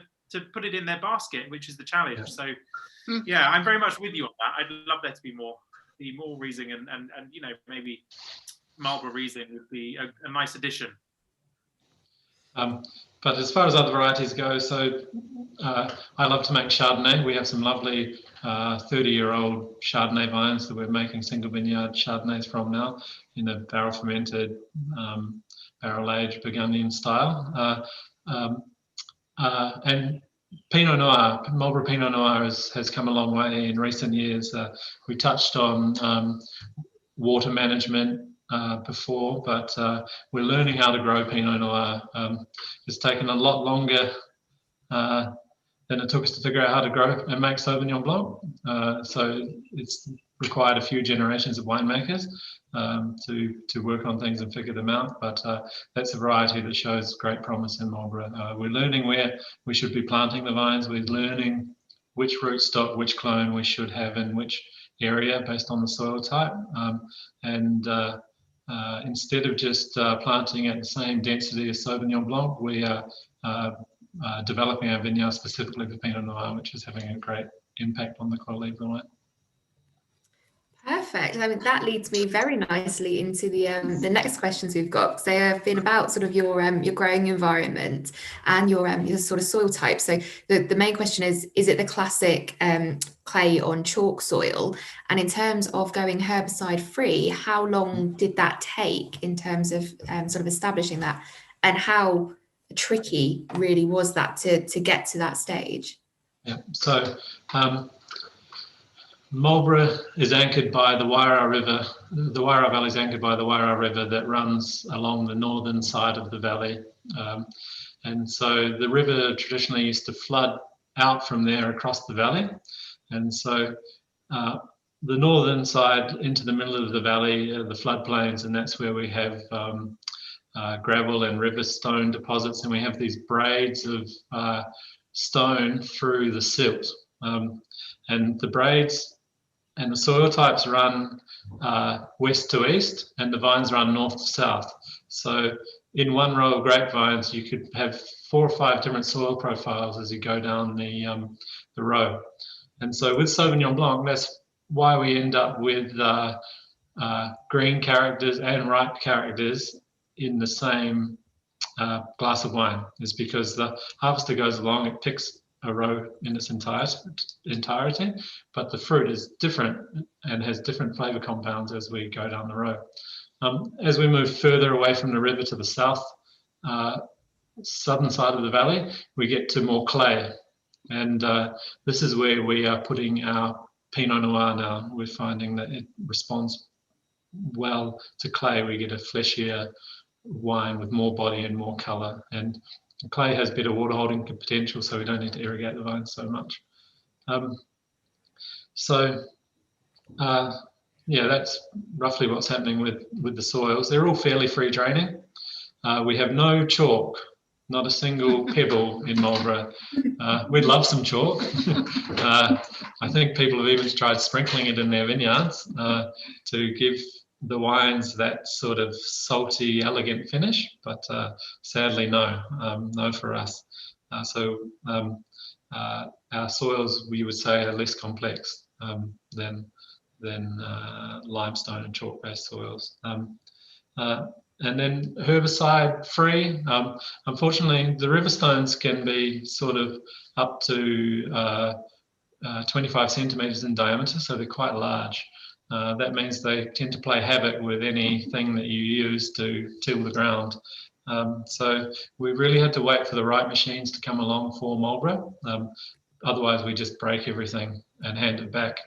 put it in their basket, which is the challenge. So yeah, I'm very much with you on that. I'd love there to be more Riesling, and you know, maybe Marlborough Riesling would be a nice addition. But as far as other varieties go, so I love to make Chardonnay. We have some lovely 30-year-old Chardonnay vines that we're making single vineyard Chardonnays from now in a barrel fermented, barrel aged Burgundian style. And Pinot Noir, Marlborough Pinot Noir has come a long way in recent years. We touched on water management before, but we're learning how to grow Pinot Noir. It's taken a lot longer than it took us to figure out how to grow and make Sauvignon Blanc. So it's required a few generations of winemakers to work on things and figure them out. But that's a variety that shows great promise in Marlborough. We're learning where we should be planting the vines. We're learning which rootstock, which clone we should have in which area based on the soil type. Instead of just planting at the same density as Sauvignon Blanc, we are developing our vineyard specifically for Pinot Noir, which is having a great impact on the quality of the wine. Perfect. I mean, that leads me very nicely into the next questions we've got, because they have been about sort of your growing environment and your sort of soil type. So the main question is it the classic clay on chalk soil? And in terms of going herbicide free, how long did that take in terms of sort of establishing that, and how tricky really was that to get to that stage? Yeah. So Marlborough is anchored by the Wairau River. The Wairau Valley is anchored by the Wairau River that runs along the northern side of the valley. And so the river traditionally used to flood out from there across the valley. And so the northern side into the middle of the valley are the floodplains, and that's where we have gravel and river stone deposits, and we have these braids of stone through the silt. And the braids and the soil types run west to east, and the vines run north to south. So in one row of grapevines, you could have 4 or 5 different soil profiles as you go down the row. And so with Sauvignon Blanc, that's why we end up with green characters and ripe characters in the same glass of wine, is because the harvester goes along, it picks a row in its entirety, but the fruit is different and has different flavor compounds as we go down the row. As we move further away from the river to the south, southern side of the valley, we get to more clay, and this is where we are putting our Pinot Noir now. We're finding that it responds well to clay. We get a fleshier wine with more body and more color, and clay has better water holding potential, so we don't need to irrigate the vines so much. Yeah, that's roughly what's happening with the soils. They're all fairly free draining. We have no chalk, not a single pebble in Marlborough. We'd love some chalk. I think people have even tried sprinkling it in their vineyards to give the wines that sort of salty, elegant finish, but sadly no for us. Our soils, we would say, are less complex than limestone and chalk-based soils. And then herbicide free, unfortunately the river stones can be sort of up to 25 centimeters in diameter, so they're quite large. That means they tend to play havoc with anything that you use to till the ground. So we really had to wait for the right machines to come along for Marlborough. Otherwise we just break everything and hand it back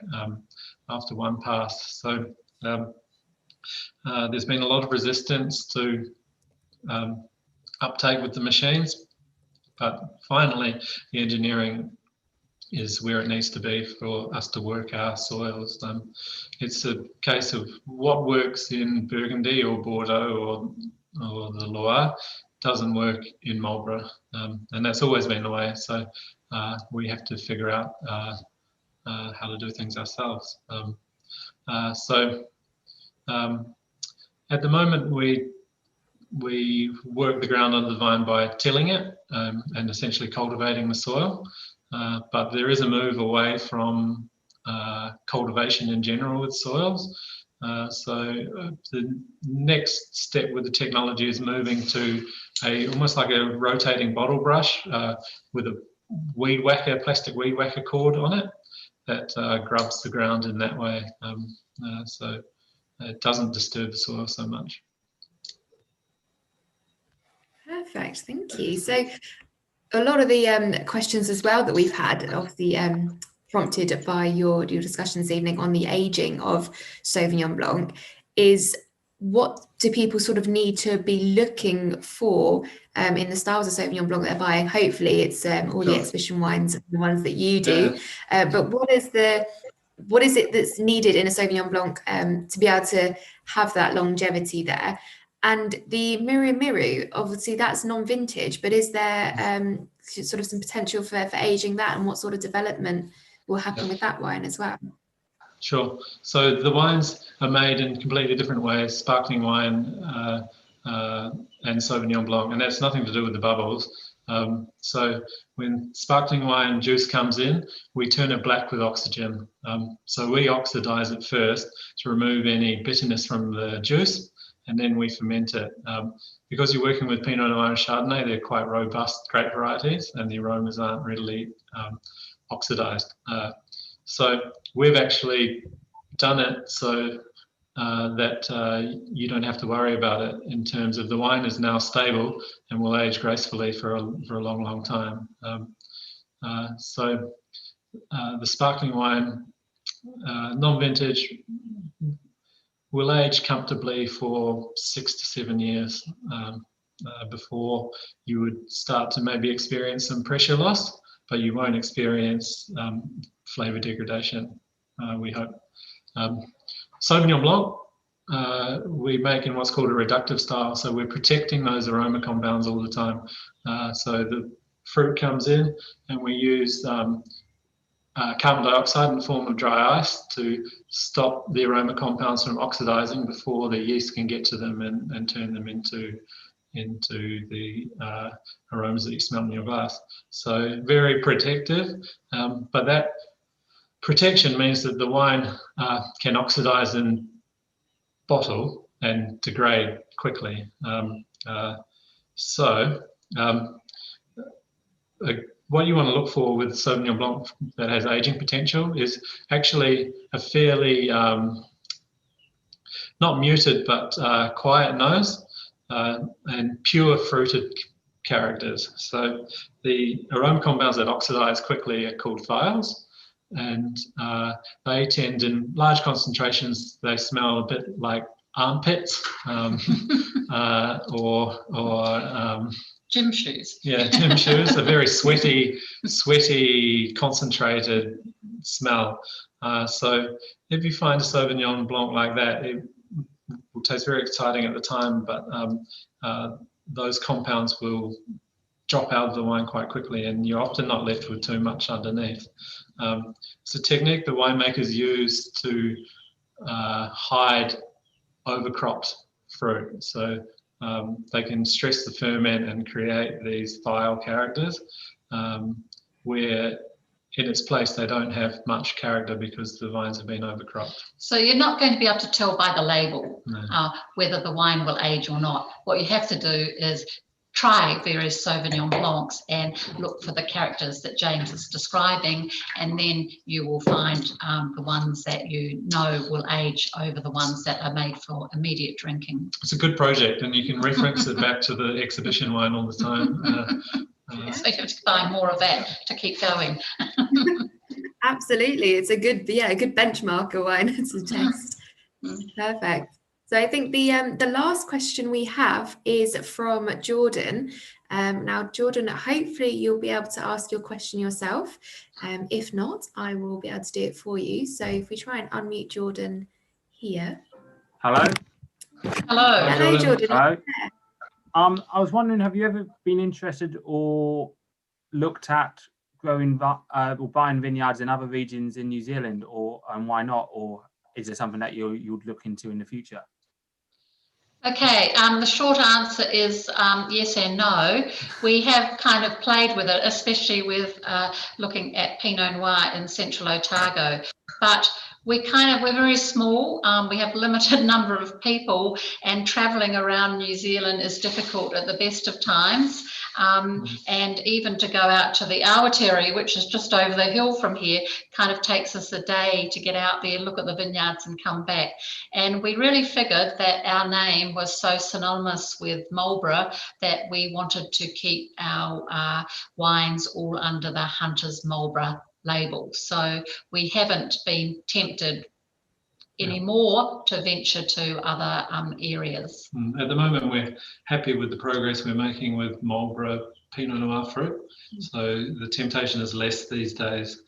after one pass. So there's been a lot of resistance to uptake with the machines, but finally the engineering is where it needs to be for us to work our soils. It's a case of what works in Burgundy or Bordeaux or the Loire doesn't work in Marlborough, and that's always been the way. So we have to figure out how to do things ourselves. At the moment, we work the ground under the vine by tilling it and essentially cultivating the soil. But there is a move away from cultivation in general with soils. The next step with the technology is moving to almost like a rotating bottle brush with a weed whacker, plastic weed whacker cord on it that grubs the ground in that way. So it doesn't disturb the soil so much. Perfect, thank you. So a lot of the questions as well that we've had, obviously prompted by your discussion this evening on the aging of Sauvignon Blanc, is what do people sort of need to be looking for in the styles of Sauvignon Blanc they're buying? Hopefully it's all the exhibition wines, the ones that you do, but what is it that's needed in a Sauvignon Blanc to be able to have that longevity there? And the Miru Miru, obviously that's non-vintage, but is there sort of some potential for aging that, and what sort of development will happen with that wine as well? Sure. So the wines are made in completely different ways, sparkling wine and Sauvignon Blanc, and that's nothing to do with the bubbles. So when sparkling wine juice comes in, we turn it black with oxygen. So we oxidize it first to remove any bitterness from the juice, and then we ferment it. Because you're working with Pinot Noir and Chardonnay, they're quite robust grape varieties, and the aromas aren't readily oxidized. So we've actually done it so that you don't have to worry about it in terms of the wine is now stable and will age gracefully for a long, long time. So the sparkling wine, non-vintage, will age comfortably for 6 to 7 years before you would start to maybe experience some pressure loss, but you won't experience flavour degradation, we hope. Sauvignon Blanc, we make in what's called a reductive style, so we're protecting those aroma compounds all the time. So the fruit comes in and we use carbon dioxide in the form of dry ice to stop the aroma compounds from oxidizing before the yeast can get to them and turn them into the aromas that you smell in your glass. So very protective, but that protection means that the wine can oxidize in bottle and degrade quickly. What you want to look for with Sauvignon Blanc that has aging potential is actually a fairly, not muted, but quiet nose and pure fruited characters. So the aroma compounds that oxidize quickly are called thiols, and they tend, in large concentrations, they smell a bit like armpits or gym shoes. Yeah, gym shoes, a very sweaty, concentrated smell. So if you find a Sauvignon Blanc like that, it will taste very exciting at the time, but those compounds will drop out of the wine quite quickly, and you're often not left with too much underneath. It's a technique that winemakers use to hide overcropped fruit. So they can stress the ferment and create these thiol characters where in its place they don't have much character because the vines have been overcropped. So you're not going to be able to tell by the label No. whether the wine will age or not. What you have to do is try various Sauvignon Blancs and look for the characters that James is describing, and then you will find the ones that you know will age over the ones that are made for immediate drinking. It's a good project, and you can reference it back to the exhibition wine all the time. So you have to buy more of that to keep going. Absolutely, it's a good benchmark wine to test. Perfect. So I think the last question we have is from Jordan. Now, Jordan, hopefully you'll be able to ask your question yourself. If not, I will be able to do it for you. So if we try and unmute Jordan here. Hello. Hello. Hello, Jordan. Hello. I was wondering, have you ever been interested or looked at growing or buying vineyards in other regions in New Zealand, and why not? Or is it something that you'd look into in the future? Okay, the short answer is yes and no. We have kind of played with it, especially with looking at Pinot Noir in Central Otago, but we're very small. We have limited number of people, and traveling around New Zealand is difficult at the best of times. And even to go out to the Awatere, which is just over the hill from here, kind of takes us a day to get out there, look at the vineyards and come back. And we really figured that our name was so synonymous with Marlborough that we wanted to keep our wines all under the Hunter's Marlborough label. So we haven't been tempted anymore to venture to other areas. At the moment, we're happy with the progress we're making with Marlborough Pinot Noir fruit. So the temptation is less these days.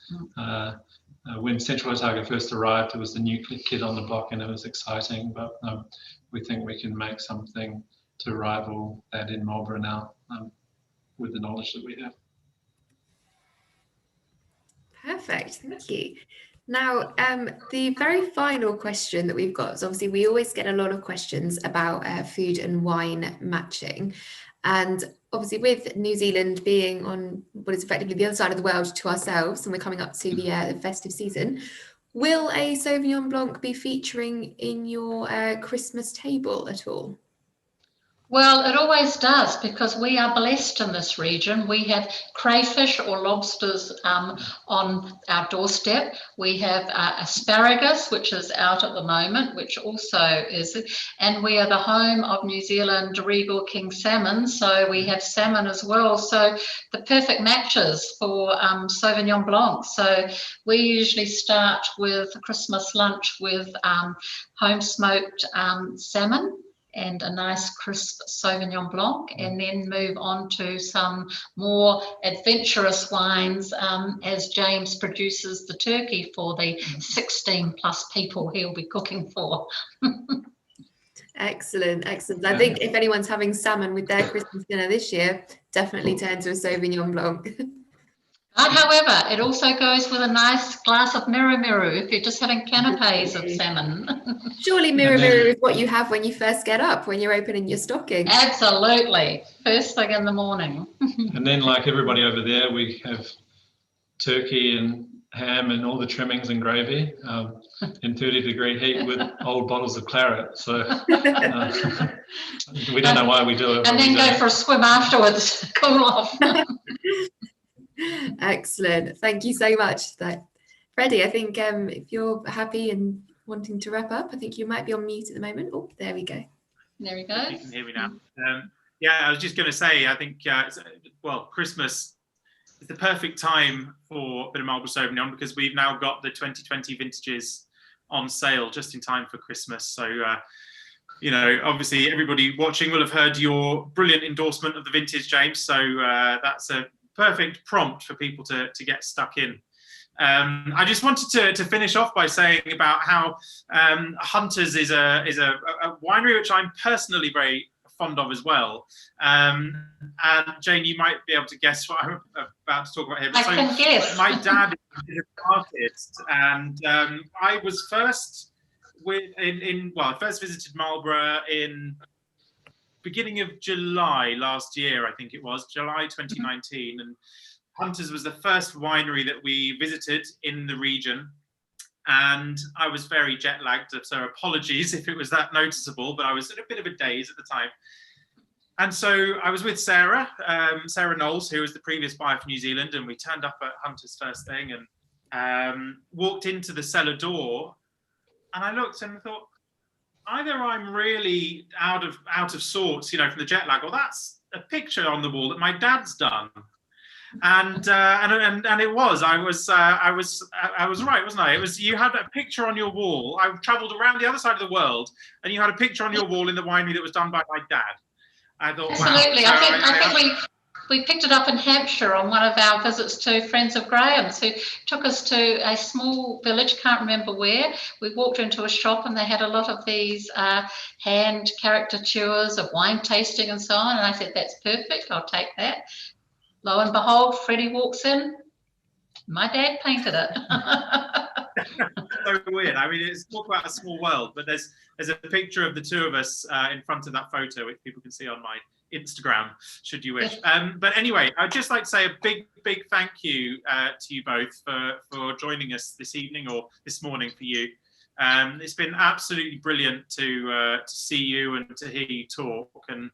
When Central Otago first arrived, it was the new kid on the block and it was exciting, but we think we can make something to rival that in Marlborough now with the knowledge that we have. Perfect, thank you. Now, the very final question that we've got is, obviously we always get a lot of questions about food and wine matching. And obviously with New Zealand being on what is effectively the other side of the world to ourselves, and we're coming up to the festive season, will a Sauvignon Blanc be featuring in your Christmas table at all? Well, it always does, because we are blessed in this region. We have crayfish or lobsters on our doorstep. We have asparagus, which is out at the moment, which also is, and we are the home of New Zealand regal king salmon, so we have salmon as well. So the perfect matches for Sauvignon Blanc. So we usually start with Christmas lunch with home smoked salmon and a nice crisp Sauvignon Blanc, and then move on to some more adventurous wines as James produces the turkey for the 16 plus people he'll be cooking for. Excellent, excellent. I think if anyone's having salmon with their Christmas dinner this year, definitely turn to a Sauvignon Blanc. However, it also goes with a nice glass of Miru Miru if you're just having canapes of salmon. Surely Miru Miru is what you have when you first get up, when you're opening your stocking. Absolutely. First thing in the morning. And then, like everybody over there, we have turkey and ham and all the trimmings and gravy in 30-degree heat with old bottles of claret. So we don't know why we do it. And then go for a swim afterwards to cool off. Excellent. Thank you so much. Freddie, I think if you're happy and wanting to wrap up, I think you might be on mute at the moment. Oh, there we go. There we go. You can hear me now. Yeah, I was just going to say, I think, well, Christmas is the perfect time for a bit of Marlborough Sauvignon, because we've now got the 2020 vintages on sale just in time for Christmas. So, you know, obviously everybody watching will have heard your brilliant endorsement of the vintage, James. So that's a perfect prompt for people to get stuck in. I just wanted to finish off by saying about how Hunter's is a winery which I'm personally very fond of as well. And Jane, you might be able to guess what I'm about to talk about here. I can guess. My dad is an artist, and I was first I first visited Marlborough in beginning of July last year, I think it was, July 2019. And Hunter's was the first winery that we visited in the region. And I was very jet lagged, so apologies if it was that noticeable, but I was in a bit of a daze at the time. And so I was with Sarah Knowles, who was the previous buyer for New Zealand, and we turned up at Hunter's first thing and walked into the cellar door. And I looked and thought, either I'm really out of sorts, you know, from the jet lag, or that's a picture on the wall that my dad's done. And it was. I was right, wasn't I? It was. You had a picture on your wall. I travelled around the other side of the world, and you had a picture on your wall in the winery that was done by my dad. I thought, absolutely. wow. I think we picked it up in Hampshire on one of our visits to Friends of Graham's, who took us to a small village, can't remember where. We walked into a shop and they had a lot of these hand caricatures of wine tasting and so on. And I said, that's perfect, I'll take that. Lo and behold, Freddie walks in. My dad painted it. So weird. I mean, it's talk about a small world, but there's a picture of the two of us in front of that photo, which people can see on my Instagram, should you wish. But anyway, I'd just like to say a big thank you to you both for joining us this evening, or this morning for you. It's been absolutely brilliant to see you and to hear you talk, and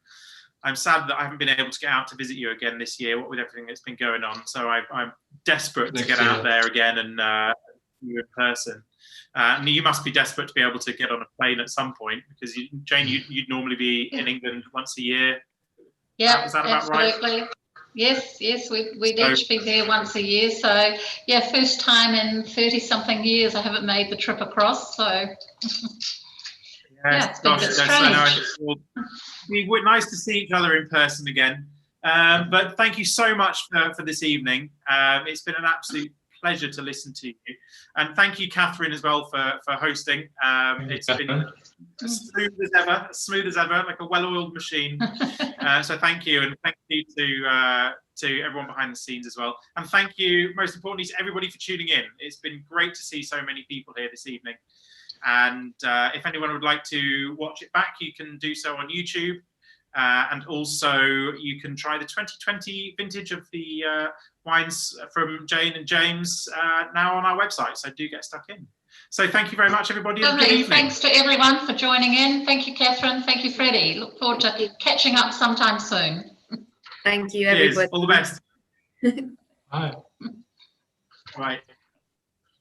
I'm sad that I haven't been able to get out to visit you again this year, what with everything that's been going on. So I'm desperate to get out there again and see you in person. And you must be desperate to be able to get on a plane at some point, because Jane, you'd normally be in England once a year. Yeah, is that about right? Yes, we'd each be there once a year. So yeah, first time in 30-something years I haven't made the trip across. So yeah, it's been a bit strange. It'd be nice to see each other in person again. But thank you so much for this evening. It's been an absolute pleasure to listen to you, and thank you, Catherine, as well for hosting. It's been as smooth as ever, like a well-oiled machine. So thank you, and thank you to everyone behind the scenes as well, and thank you most importantly to everybody for tuning in. It's been great to see so many people here this evening, and if anyone would like to watch it back, you can do so on YouTube. And also you can try the 2020 vintage of the wines from Jane and James now on our website, so do get stuck in. So thank you very much, everybody. And good evening. Thanks to everyone for joining in. Thank you, Catherine. Thank you, Freddie. Look forward to catching up sometime soon. Thank you, everybody. Cheers. All the best. Bye. Right.